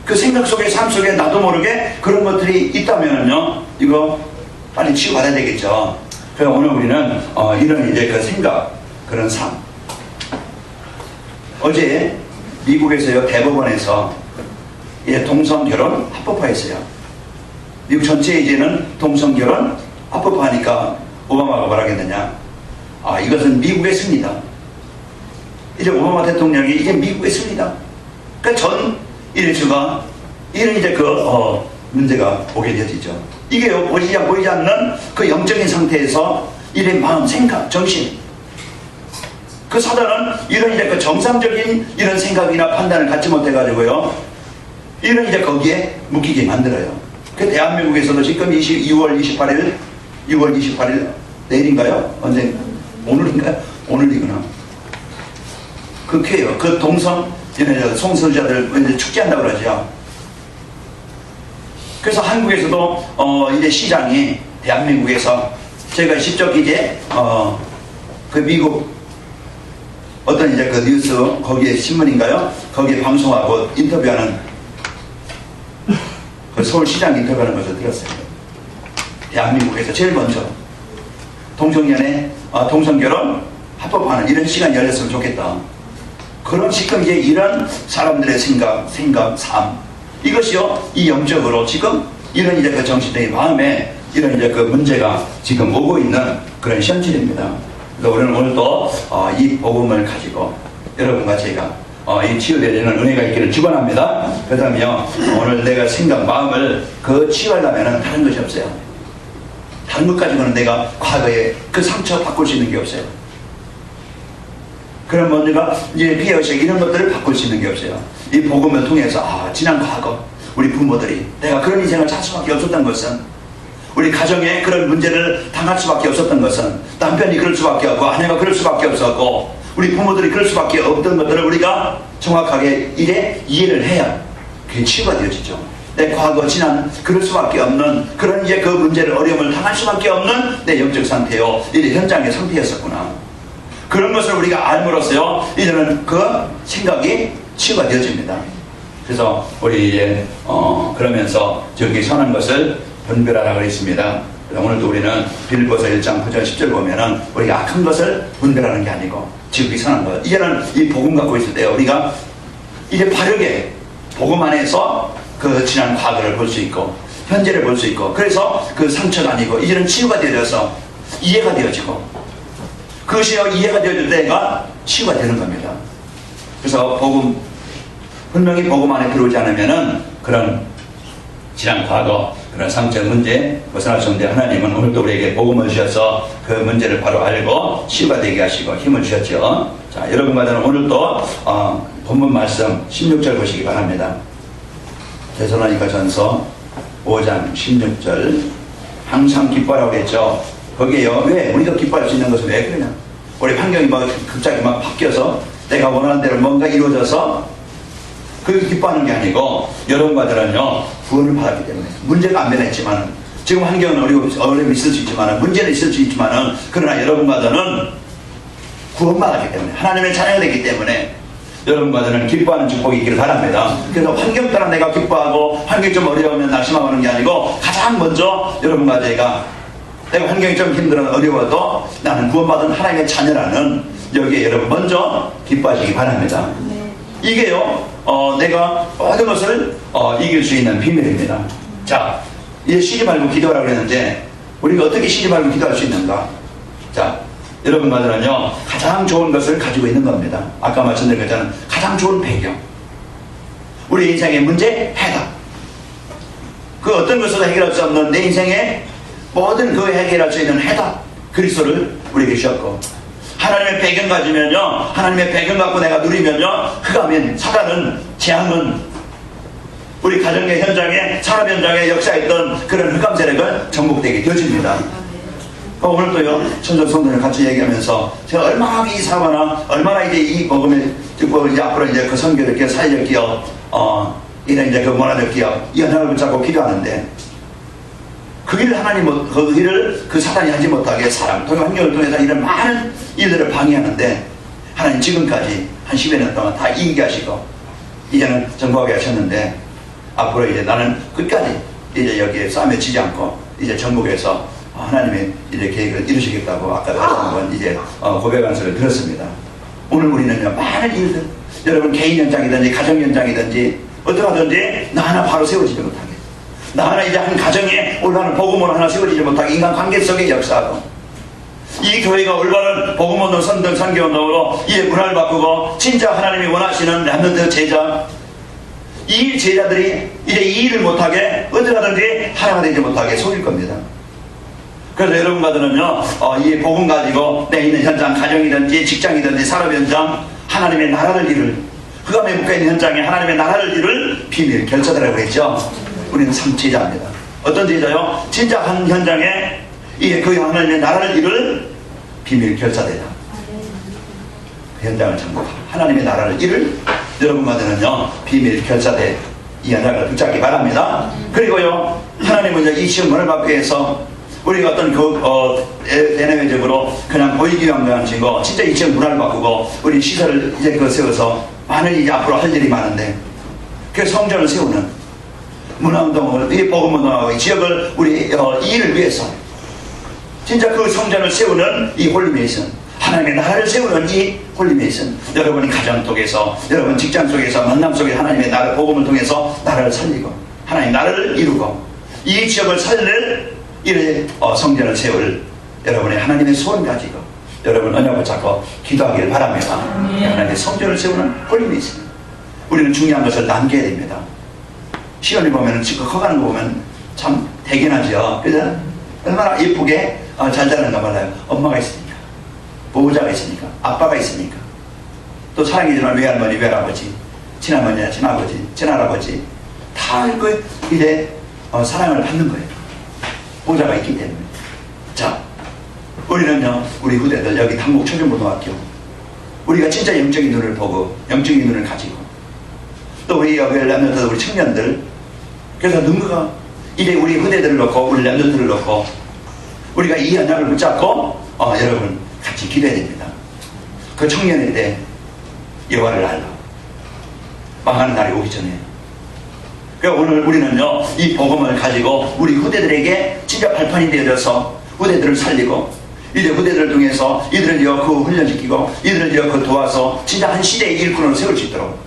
그 생각 속에, 삶 속에 나도 모르게 그런 것들이 있다면은요, 이거 빨리 치유받아야 되겠죠. 그래서 오늘 우리는, 이런 이제 그 생각, 그런 삶. 어제 미국에서요, 대법원에서 동성결혼 합법화했어요. 미국 전체에 이제는 동성결혼 합법화하니까 오바마가 뭐라 했느냐. 이것은 미국의 승리다. 이제 오바마 대통령이 이제 미국의 승리다. 그러니까 전 일주가 이런 이제 문제가 오게 되어지죠. 이게요, 보이지 않는 그 영적인 상태에서 이런 마음, 생각, 정신, 그 사단은 이런 이제 그 정상적인 이런 생각이나 판단을 갖지 못해가지고요, 이런 이제 거기에 묶이게 만들어요. 그 대한민국에서도 지금 2월 28일 내일인가요? 언제? 오늘인가요? 오늘이구나. 그 쾌요. 그 동성 송설자들 이제 축제한다고 그러죠. 그래서 한국에서도 이제 시장이 대한민국에서 제가 직접 이제 그 미국 어떤 이제 그 뉴스 거기에 신문인가요? 거기에 방송하고 인터뷰하는 그 서울시장 인터뷰하는 것을 들었어요. 대한민국에서 제일 먼저 동성연애, 동성결혼 합법화하는 이런 시간이 열렸으면 좋겠다. 그런 지금 이제 이런 사람들의 생각, 삶, 이것이요, 이 영적으로 지금 이런 이제 그 정신적인 마음에 이런 이제 그 문제가 지금 오고 있는 그런 현실입니다. 그래서 우리는 오늘도 이 복음을 가지고 여러분과 제가 이 치유되는 은혜가 있기를 축원합니다. 그다음에요, 오늘 내가 생각, 마음을 그 치유하려면 다른 것이 없어요. 다른 것 가지고는 내가 과거에 그 상처 바꿀 수 있는 게 없어요. 그런 뭔가 이제 피해의식 이런 것들을 바꿀 수 있는 게 없어요. 이 복음을 통해서 지난 과거 우리 부모들이 내가 그런 인생을 살 수밖에 없었던 것은, 우리 가정에 그런 문제를 당할 수밖에 없었던 것은, 남편이 그럴 수밖에 없고 아내가 그럴 수밖에 없었고 우리 부모들이 그럴 수밖에 없던 것들을 우리가 정확하게 이제 이해를 해야 그게 치유가 되어지죠. 내 과거 지난 그럴 수밖에 없는 그런 이제 그 문제를, 어려움을 당할 수밖에 없는 내 영적 상태요, 이제 현장의 상태였었구나. 그런 것을 우리가 알므로써요, 이제는 그 생각이 치유가 되어집니다. 그래서 우리 이제 그러면서 저기 선한 것을 분별하라 그랬습니다. 오늘도 우리는 빌립보서 1장 9절 10절 보면은 우리가 악한 것을 분별하는 게 아니고 지극히 선한 것, 이제는 이 복음 갖고 있을 때요, 우리가 이제 바르게 복음 안에서 그 지난 과거를 볼 수 있고 현재를 볼 수 있고, 그래서 그 상처가 아니고 이제는 치유가 되어져서 이해가 되어지고, 그것이요, 이해가 되어질 때가 치유가 되는 겁니다. 그래서 복음, 분명히 복음 안에 들어오지 않으면은 그런 지난 과거, 그런 상처 문제 벗어날 수 없는데, 하나님은 오늘도 우리에게 복음을 주셔서 그 문제를 바로 알고 치유가 되게 하시고 힘을 주셨죠. 자, 여러분과 저는 오늘도 본문 말씀 16절 보시기 바랍니다. 데살로니가전서 5장 16절. 항상 기뻐하라고 했죠. 거기에요, 왜 우리도 기뻐할 수 있는 것은 왜 그러냐, 우리 환경이 막 갑자기 막 바뀌어서 내가 원하는 대로 뭔가 이루어져서 그게 기뻐하는 게 아니고, 여러분과 저는요 구원을 받았기 때문에, 문제가 안 변했지만, 지금 환경은 어려움이 있을 수 있지만, 문제는 있을 수 있지만, 그러나 여러분과 저는 구원받았기 때문에, 하나님의 자녀가 되기 때문에 여러분과 저는 기뻐하는 축복이 있기를 바랍니다. 그래서 환경 따라 내가 기뻐하고 환경이 좀 어려우면 낙심하는 게 아니고, 가장 먼저 여러분과 제가 내가 환경이 좀 힘들어 어려워도 나는 구원받은 하나님의 자녀라는, 여기에 여러분 먼저 기뻐하시기 바랍니다. 이게요, 내가 모든 것을 이길 수 있는 비밀입니다. 자, 이제 쉬지 말고 기도하라고 그랬는데, 우리가 어떻게 쉬지 말고 기도할 수 있는가? 자, 여러분과들은요 가장 좋은 것을 가지고 있는 겁니다. 아까 말씀드린 것처럼 가장 좋은 배경, 우리 인생의 문제 해답, 그 어떤 것으로 해결할 수 없는 내 인생의 모든 그 해결할 수 있는 해답, 그리스도를 우리에게 주셨고, 하나님의 배경 가지면요, 하나님의 배경 갖고 내가 누리면요, 그가면 사단은, 재앙은 우리 가정의 현장에, 산업 현장에 역사했던 그런 흑암 세력을 정복되게 되어집니다. 오늘도요, 천정 성도들 같이 얘기하면서 제가 얼마나 이 사과나 얼마나 이제 이 복음을 듣고 이제 앞으로 이제 그 선교적 기업, 사회적 기업, 이런 이제 그 문화적 기업, 이 연합을 붙잡고 기도하는데, 그 일을 그 일을 그 사단이 하지 못하게 사람, 또 환경을 통해서 이런 많은 일들을 방해하는데, 하나님 지금까지 한 10여 년 동안 다 이기게 하시고, 이제는 정복하게 하셨는데, 앞으로 이제 나는 끝까지 이제 여기에 싸움에 지지 않고, 이제 정복해서 하나님의 이제 계획을 이루시겠다고 아까 다시 한번 이제 고백한 소리를 들었습니다. 오늘 우리는 많은 일들, 여러분 개인 현장이든지 가정 현장이든지 어떠하든지 나 하나 바로 세워지지 못하게, 나 하나 이제 한 가정에 올바른 복음으로 하나 세워지지 못하게, 인간관계 속에 역사하고, 이 교회가 올바른 복음운동, 선등, 선교운동으로 이제 문화를 바꾸고 진짜 하나님이 원하시는 렘넌트 제자, 이 제자들이 이제 이 일을 못하게 어떻게든지 하나가 되지 못하게 속일 겁니다. 그래서 여러분과들은요, 이 복음 가지고 내 있는 현장, 가정이든지 직장이든지 산업 현장, 하나님의 나라를 이룰, 그 안에 묶여있는 현장에 하나님의 나라를 이룰 비밀 결사대라고 했죠. 우리는 참 제자입니다. 어떤 제자요? 진짜 한 현장에 그 하나님의 나라를 이룰 비밀 결사대다. 그 현장을 참고 하나님의 나라를 이룰 여러분과들은요, 비밀 결사대 이 현장을 붙잡기 바랍니다. 그리고요, 하나님은 이 시험을 받기 위해서 우리가 어떤 대내외적으로 그냥 보이기 위한 증거, 진짜 이 지역 문화를 바꾸고 우리 시설을 이제 세워서 많은 이제 앞으로 할 일이 많은데, 그 성전을 세우는 문화운동을, 이 복음운동하고 이 지역을 우리 이 일을 위해서 진짜 그 성전을 세우는 이 홀리메이션, 하나님의 나라를 세우는 이 홀리메이션, 여러분이 가정 속에서, 여러분 직장 속에서, 만남 속에 하나님의 나라 복음을 통해서 나라를 살리고 하나님 나라를 이루고 이 지역을 살릴 이래 성전을 세울 여러분의 하나님의 소원 가지고 여러분 언약을 잡고 기도하기를 바랍니다. 하나님의 성전을 세우는 홀리메이션. 우리는 중요한 것을 남겨야 됩니다. 시험이 보면 지금 커가는 거 보면 참 대견하죠. 그래서 얼마나 예쁘게 잘 자라는가 몰라요. 엄마가 있으니까, 보호자가 있으니까, 아빠가 있으니까, 또 사랑해주는 외할머니, 외할아버지, 친할머니, 친아버지, 친할아버지 다 이제 사랑을 받는 거예요. 보호자가 있기 때문에. 자, 우리는요, 우리 후대들 여기 당국초중고등학교, 우리가 진짜 영적인 눈을 보고 영적인 눈을 가지고, 또 우리 여기 랩런트들, 우리 청년들, 그래서 누군가 이제 우리 후대들을 놓고 우리 랩런트를 놓고 우리가 이 언약을 붙잡고 여러분 같이 기도해야 됩니다. 그 청년의 때 여호와를 알라, 망하는 날이 오기 전에. 그러니까 오늘 우리는요, 이 복음을 가지고 우리 후대들에게 진짜 발판이 되어져서 후대들을 살리고, 이제 후대들을 통해서 이들을 그 훈련시키고 이들을 그 도와서 진짜 한 시대의 일꾼으로 세울 수 있도록,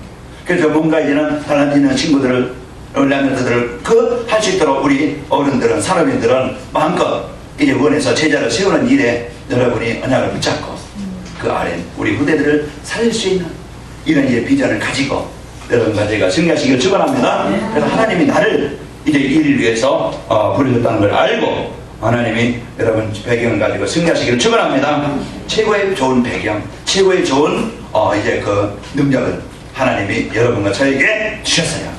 그래서 뭔가 이제는 달란트 있는 친구들을, 랩런트들을 할 수 있도록 우리 어른들은, 산업인들은 마음껏 이제 원해서 제자를 세우는 일에 여러분이 언약을 붙잡고 그 아래 우리 후대들을 살릴 수 있는 이런 이제 비전을 가지고 여러분과 제가 승리하시길 축원합니다. 그래서 하나님이 나를 이제 이 일을 위해서 부르셨다는 걸 알고 하나님이 여러분 배경을 가지고 승리하시기를 축원합니다. 최고의 좋은 배경, 최고의 좋은 이제 그 능력을 하나님이 여러분과 저에게 주셨어요.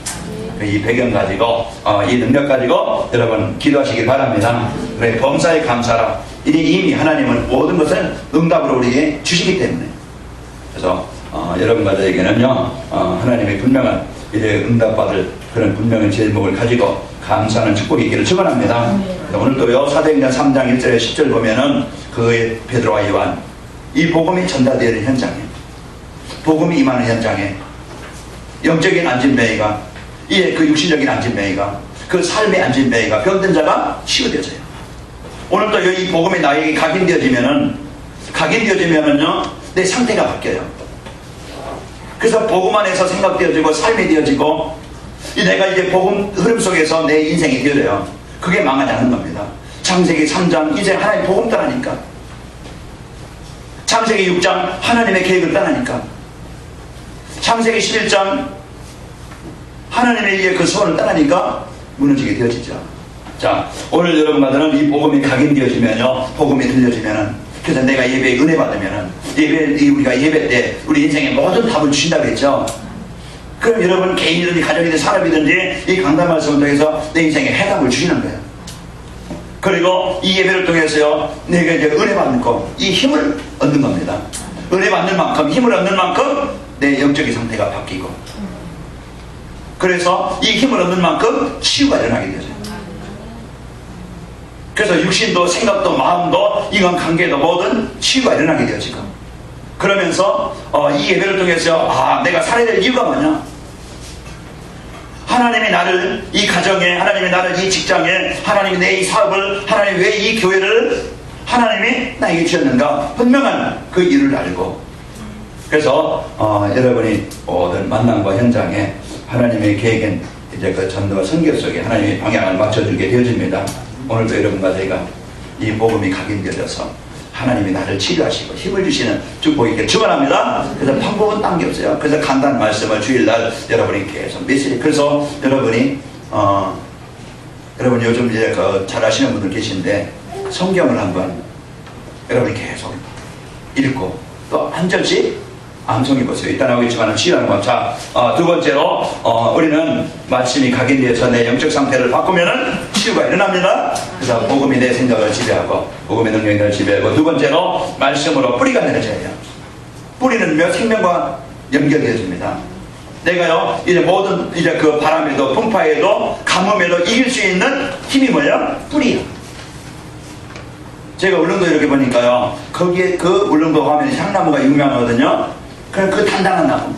이 배경 가지고 이 능력 가지고 여러분 기도하시길 바랍니다. 그래, 범사에 감사라. 이미 하나님은 모든 것을 응답으로 우리에게 주시기 때문에, 그래서 여러분과 저에게는요, 하나님의 분명한 이제 응답받을 그런 분명한 제목을 가지고 감사하는 축복이 있기를 축원합니다. 오늘도요, 사도행전 3장 1절에 10절 보면은 그 베드로와 요한, 이 복음이 전달되는 현장에, 복음이 임하는 현장에 영적인 안진뱅이가, 그 육신적인 안진뱅이가, 그 삶의 안진뱅이가, 병든 자가 치유되어져요. 오늘도 이 복음이 나에게 각인되어지면은요, 내 상태가 바뀌어요. 그래서 복음 안에서 생각되어지고 삶이 되어지고, 내가 이제 복음 흐름 속에서 내 인생이 되어져요. 그게 망하지 않는 겁니다. 창세기 3장 이제 하나님 복음 따라니까, 창세기 6장 하나님의 계획을 따라니까, 창세기 11장 하나님의 그 소원을 따라니까 무너지게 되어지죠. 자, 오늘 여러분과들은 이 복음이 각인되어지면요, 복음이 들려지면은, 그래서 내가 예배에 은혜 받으면은, 우리가 예배 때 우리 인생의 모든 답을 주신다고 했죠. 그럼 여러분 개인이든지 가정이든지 산업이든지 이 강단 말씀을 통해서 내 인생에 해답을 주시는 거예요. 그리고 이 예배를 통해서요, 내가 이제 은혜 받는 거, 이 힘을 얻는 겁니다. 은혜 받는 만큼, 힘을 얻는 만큼 내 영적인 상태가 바뀌고, 그래서 이 힘을 얻는 만큼 치유가 일어나게 되죠. 그래서 육신도 생각도 마음도 인간관계도 모든 치유가 일어나게 되어지고, 그러면서 이 예배를 통해서 내가 살아야 될 이유가 뭐냐, 하나님이 나를 이 가정에, 하나님이 나를 이 직장에, 하나님이 내 이 사업을, 하나님이 왜 이 교회를 하나님이 나에게 주셨는가, 분명한 그 이유를 알고, 그래서 여러분이 모든 만남과 현장에 하나님의 계획은 이제 그 전도와 선교 속에 하나님의 방향을 맞춰주게 되어집니다. 오늘도 여러분과 저희가 이 복음이 각인되어져서 하나님이 나를 치료하시고 힘을 주시는 축복이 있기를 축원합니다. 그래서 방법은 딴 게 없어요. 그래서 간단한 말씀을 주일날 여러분이 계속 메시지. 그래서 여러분이 여러분 요즘 이제 잘 아시는 분들 계신데 성경을 한번 여러분이 계속 읽고 또 한 절씩 암송해 보세요. 일단 하겠지만 치유하는 것. 자, 두 번째로 우리는 말씀이 각인되어서 내 영적 상태를 바꾸면은 치유가 일어납니다. 그래서 복음이 내 생각을 지배하고 복음의 능력이 나를 지배하고, 두 번째로 말씀으로 뿌리가 내려져야 해요. 뿌리는 생명과 연결되어집니다. 내가요 이제 모든 이제 그 바람에도 풍파에도 가뭄에도 이길 수 있는 힘이 뭐예요? 뿌리요. 제가 울릉도 이렇게 보니까요, 거기에 그 울릉도 가면 향나무가 유명하거든요. 그 단단한 나무.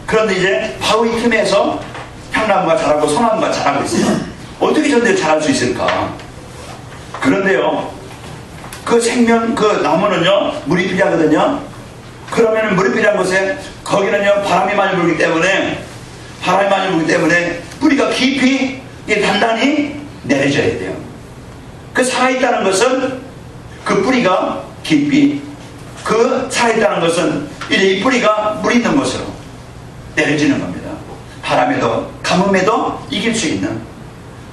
그런데 이제 바로 이 틈에서 향나무가 자라고 소나무가 자라고 있어요. 어떻게 저런데 자랄 수 있을까? 그런데요, 그 생명, 그 나무는요, 물이 필요하거든요. 그러면 물이 필요한 곳에 거기는요, 바람이 많이 불기 때문에 뿌리가 깊이 단단히 내려져야 돼요. 그 살아있다는 것은 그 뿌리가 깊이, 그 살아있다는 것은 이제 이 뿌리가 물 있는 곳으로 내려지는 겁니다. 바람에도 가뭄에도 이길 수 있는.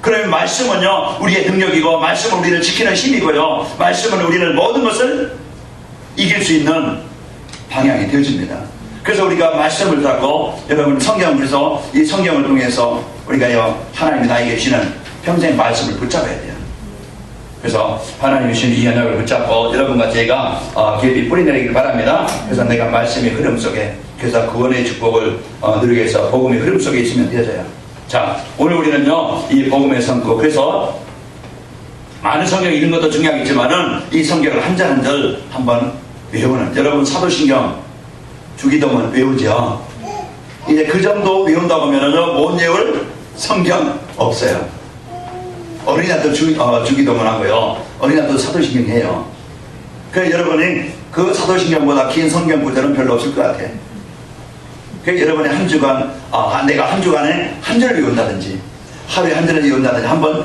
그러면 말씀은요 우리의 능력이고, 말씀은 우리를 지키는 힘이고요, 말씀은 우리를 모든 것을 이길 수 있는 방향이 되어집니다. 그래서 우리가 말씀을 듣고, 여러분 성경, 그래서 이 성경을 통해서 우리가요 하나님이 나에게 주시는 평생 말씀을 붙잡아야 돼요. 그래서 하나님이 주신 이 언약을 붙잡고 여러분과 제가 깊이 뿌리내리길 바랍니다. 그래서 내가 말씀의 흐름 속에, 그래서 구원의 축복을 누리기 위해서 복음의 흐름 속에 있으면 되어져요. 자, 오늘 우리는요 이 복음의 성구, 그래서 많은 성경 읽는 것도 중요하겠지만은 이 성경을 한 절 한 절 한번 외우는, 여러분 사도신경 주기도문 외우죠. 이제 그 정도 외운다고 하면은요 못 외울 성경 없어요. 어린이한테 주기도문 하고요, 어린이한테 사도신경 해요. 그래서 여러분이 그 사도신경보다 긴 성경 구절은 별로 없을 것 같아요. 그래서 여러분이 한 주간, 내가 한 주간에 한 절을 외운다든지 하루에 한 절을 외운다든지 한번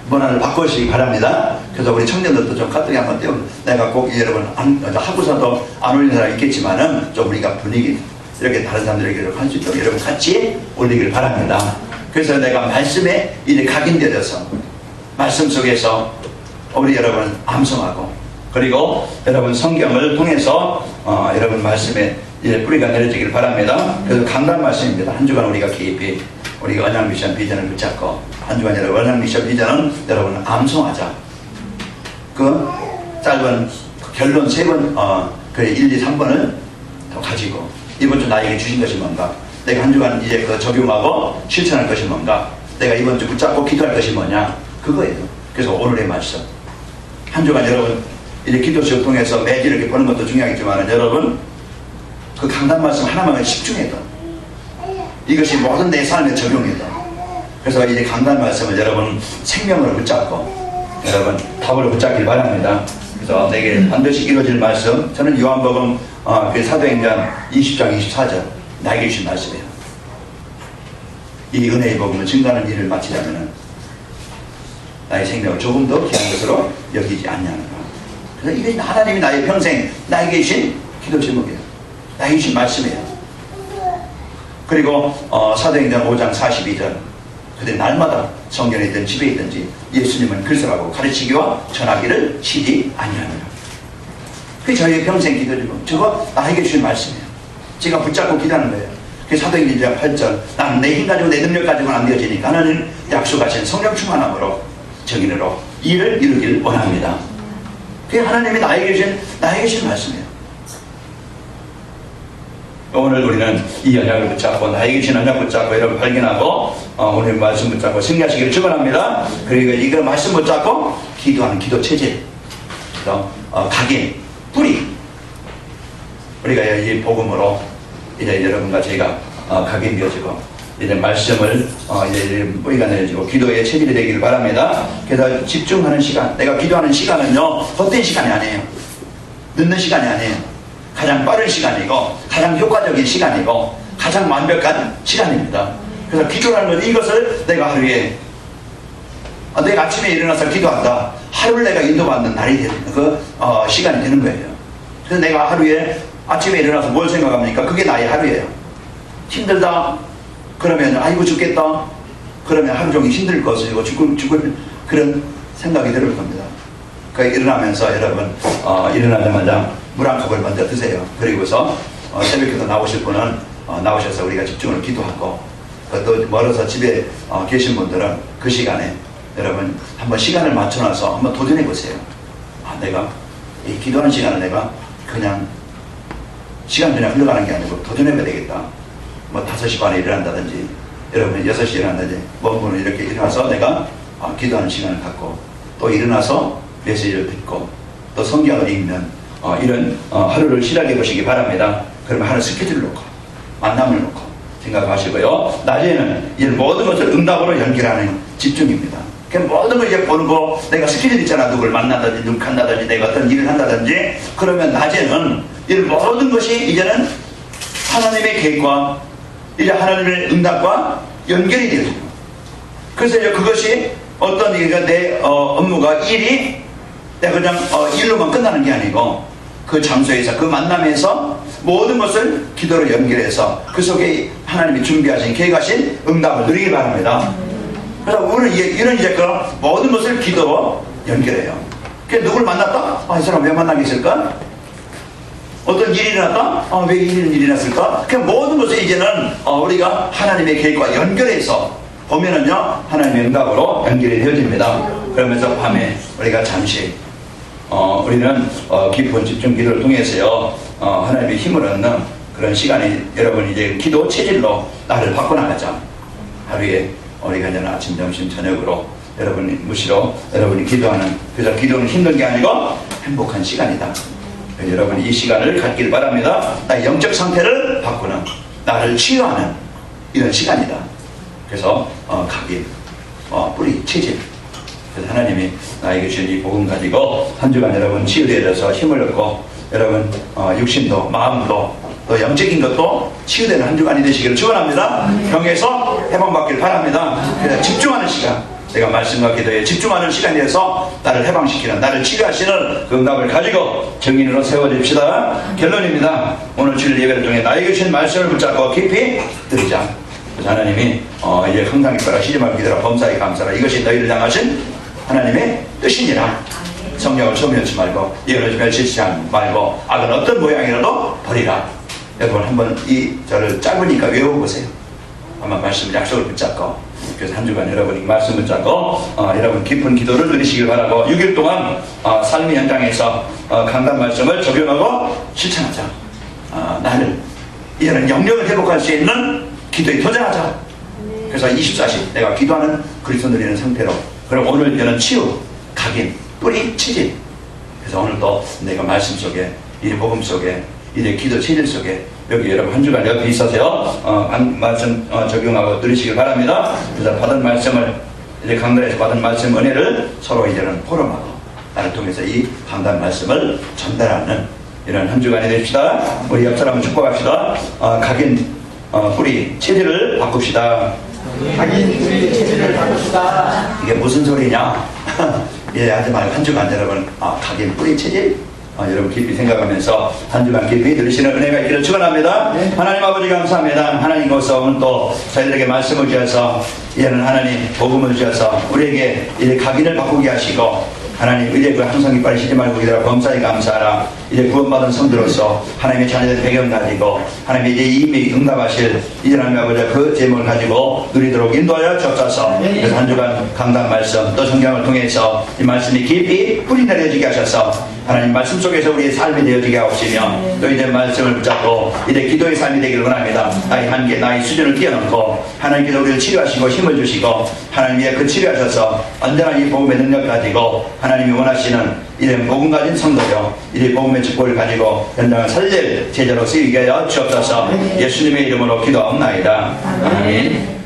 문화를 바꾸시기 바랍니다. 그래서 우리 청년들도 좀 가뜩이 한번 떼고, 내가 꼭 여러분 하고서도 안 올리는 사람 있겠지만은 좀 우리가 분위기 이렇게 다른 사람들에게 할 수 있도록 여러분 같이 올리길 바랍니다. 그래서 내가 말씀에 이제 각인되어서 말씀 속에서 우리 여러분 암송하고, 그리고 여러분 성경을 통해서 여러분 말씀에 이제 뿌리가 내려지길 바랍니다. 그래서 강단 말씀입니다. 한 주간 우리가 깊이 우리가 언약 미션 비전을 붙잡고, 한 주간 여러분 언약 미션 비전은 여러분 암송하자. 그 짧은 결론 3번, 그 1, 2, 3번을 더 가지고 이번 주 나에게 주신 것이 뭔가, 내가 한 주간 이제 그 적용하고 실천할 것이 뭔가, 내가 이번 주 붙잡고 기도할 것이 뭐냐, 그거예요. 그래서 오늘의 말씀 한 주간 여러분 이제 기도 수업 통해서 매주 이렇게 보는 것도 중요하겠지만, 여러분 그 강단 말씀 하나만 집중해도 이것이 모든 내 삶에 적용해도, 그래서 이제 강단 말씀을 여러분 생명으로 붙잡고 여러분 답으로 붙잡길 바랍니다. 그래서 내게 반드시 이루어질 말씀, 저는 요한복음 그 사도행전 20장 24절 나에게 주신 말씀이에요. 이 은혜의 복음을 증거하는 일을 마치려면 나의 생명을 조금 더 귀한 것으로 여기지 않냐는 거. 그래서 이게 하나님이 나의 평생 나에게 주신 기도 제목이에요. 나에게 주신 말씀이에요. 그리고 사도행전 5장 42절, 그들 날마다 성전에 있든 집에 있든지 예수님은 글쓰라고 가르치기와 전하기를 쉬지 아니하느라. 그게 저희의 평생 기도 제목. 저거 나에게 주신 말씀이에요. 제가 붙잡고 기도하는 거예요. 그 사도행전 8절, 나는 내 힘 가지고 내 능력 가지고는 안 되어지니까 하나님 약속하신 성령 충만함으로 정인으로 일을 이루길 원합니다. 그게 하나님이 나에게 주신 말씀이에요. 오늘 우리는 이 언약을 붙잡고, 나에게 주신 언약 붙잡고 여러분 발견하고 오늘 말씀 붙잡고 승리하시기를 축원합니다. 그리고 이거 말씀 붙잡고 기도하는 기도 체질, 각인, 뿌리, 우리가 이 복음으로 이제 여러분과 제가 각인되어지고 이제 말씀을 이제 뿌리가 내려지고 기도의 체질이 되기를 바랍니다. 그래서 집중하는 시간, 내가 기도하는 시간은요 헛된 시간이 아니에요. 늦는 시간이 아니에요. 가장 빠른 시간이고 가장 효과적인 시간이고 가장 완벽한 시간입니다. 그래서 기도라는 건 이것을 내가 하루에 내가 아침에 일어나서 기도한다. 하루를 내가 인도받는 날이 되는 시간이 되는 거예요. 그래서 내가 하루에 아침에 일어나서 뭘 생각합니까? 그게 나의 하루예요. 힘들다 그러면 아이고 죽겠다 그러면 하루 종일 힘들 것이고 죽을 그런 생각이 들 겁니다. 그러니까 일어나면서 여러분 일어나자마자 물 한 컵을 먼저 드세요. 그리고서 새벽기도 나오실 분은 나오셔서 우리가 집중을 기도하고, 또 멀어서 집에 계신 분들은 그 시간에 여러분 한번 시간을 맞춰놔서 한번 도전해 보세요. 내가 이 기도하는 시간을 내가 그냥 시간 그냥 흘러가는 게 아니고 도전해봐야 되겠다. 5시 반에 일어난다든지 여러분 6시에 일어난다든지 먼 분은 이렇게 일어나서 내가 기도하는 시간을 갖고, 또 일어나서 메시지를 듣고 또 성경을 읽는 이런 하루를 시작해 보시기 바랍니다. 그러면 하루 스케줄을 놓고 만남을 놓고 생각하시고요. 낮에는 이 모든 것을 응답으로 연결하는 집중입니다. 모든 걸 이제 보는 거, 내가 스케줄 있잖아. 누구를 만나든지 누구 간다든지 내가 어떤 일을 한다든지, 그러면 낮에는 이 모든 것이 이제는 하나님의 계획과 이제 하나님의 응답과 연결이 되어집니다. 그래서 이제 그것이 어떤 내 업무가 일이 내가 그냥 일로만 끝나는 게 아니고 그 장소에서 그 만남에서 모든 것을 기도로 연결해서 그 속에 하나님이 준비하신 계획하신 응답을 누리기 바랍니다. 그래서 우리는 이런 이제 그 모든 것을 기도로 연결해요. 그래서 누굴 만났다? 이 사람 왜 만나게 있을까? 어떤 일이 일어났다? 왜 이런 일이 일어났을까? 그 모든 것을 이제는 우리가 하나님의 계획과 연결해서 보면은요, 하나님의 응답으로 연결이 되어집니다. 그러면서 밤에 우리가 잠시 우리는 깊은 집중 기도를 통해서요, 하나님의 힘을 얻는 그런 시간이, 여러분 이제 기도 체질로 나를 바꿔나가자. 하루에 우리가 이제 아침, 점심, 저녁으로 여러분이 무시로 여러분이 기도하는, 그래서 기도는 힘든 게 아니고 행복한 시간이다. 여러분이 이 시간을 갖길 바랍니다. 나의 영적 상태를 바꾸는, 나를 치유하는 이런 시간이다. 그래서 각인, 뿌리, 체질. 그래서 하나님이 나에게 주신 이 복음 가지고 한 주간 여러분 치유되어서 힘을 얻고, 여러분 육신도 마음도 또 영적인 것도 치유되는 한 주간이 되시기를 축원합니다. 병에서 해방받길 바랍니다. 그래서 집중하는 시간, 내가 말씀과 기도에 집중하는 시간이 돼서 나를 해방시키는, 나를 치유하시는 그 응답을 가지고 정인으로 세워집시다. 결론입니다. 오늘 주일 예배를 통해 나에게 주신 말씀을 붙잡고 깊이 들으자. 그래서 하나님이 이제 항상 있거라 시집하고 기도라 범사에 감사라, 이것이 너희를 향하신 하나님의 뜻이니라. 성령을 소멸치 말고 예언을 멸치지 말고 악은 어떤 모양이라도 버리라. 여러분 한번 이 저를 짧으니까 외워보세요. 한번 말씀을 약속을 붙잡고, 그래서 한 주간 여러분이 말씀 붙잡고 여러분 깊은 기도를 누리시길 바라고, 6일 동안 삶의 현장에서 강단 말씀을 적용하고 실천하자. 나를 이제는 영역을 회복할 수 있는 기도에 도전하자. 그래서 24시 내가 기도하는 그리스도 누리는 상태로, 그럼 오늘 이제는 치유, 각인, 뿌리, 체질. 그래서 오늘도 내가 말씀 속에, 이 복음 속에, 이제 기도 체질 속에 여기 여러분 한 주간 옆에 있어서요 말씀 적용하고 누리시길 바랍니다. 그래서 받은 말씀을, 이제 강단에서 받은 말씀 은혜를 서로 이제는 포럼하고 나를 통해서 이 강단 말씀을 전달하는 이런 한 주간이 됩시다. 우리 옆 사람을 축복합시다. 각인, 뿌리, 체질을 바꿉시다. 각인, 뿌리, 체질을 바꿉시다. 이게 무슨 소리냐? 예, 하지 말고 한 주간 여러분 각인, 뿌리, 체질 여러분 깊이 생각하면서 한 주간 깊이 들으시는 은혜가 있기를 축원합니다. 네. 하나님 아버지 감사합니다. 하나님께서 오늘 또 저희들에게 말씀을 주셔서, 이제는 하나님 복음을 주셔서 우리에게 이제 각인을 바꾸게 하시고, 하나님 이제 그 항상 이빨 쉬지 말고 기다려 범사에 감사하라. 이제 구원받은 성도로서 하나님의 자녀들 배경 가지고 하나님의 이제 이미 응답하실 이제 하나님 아버지 그 제목을 가지고 누리도록 인도하여 주옵소서. 그래서 한 주간 강단 말씀 또 성경을 통해서 이 말씀이 깊이 뿌리 내려지게 하셔서 하나님 말씀 속에서 우리의 삶이 되어지게 하옵시며, 또 이제 말씀을 붙잡고 이제 기도의 삶이 되기를 원합니다. 나의 한계, 나의 수준을 뛰어넘고 하나님께서 우리를 치료하시고 힘을 주시고 하나님의 그 치료하셔서 언제나 이 복음의 능력 가지고 하나님이 원하시는 이제 복음 가진 성도요, 이제 복음의 축복을 가지고 현장을 살릴 제자로 쓰이게 하여 주옵소서. 예수님의 이름으로 기도하옵나이다. 아멘.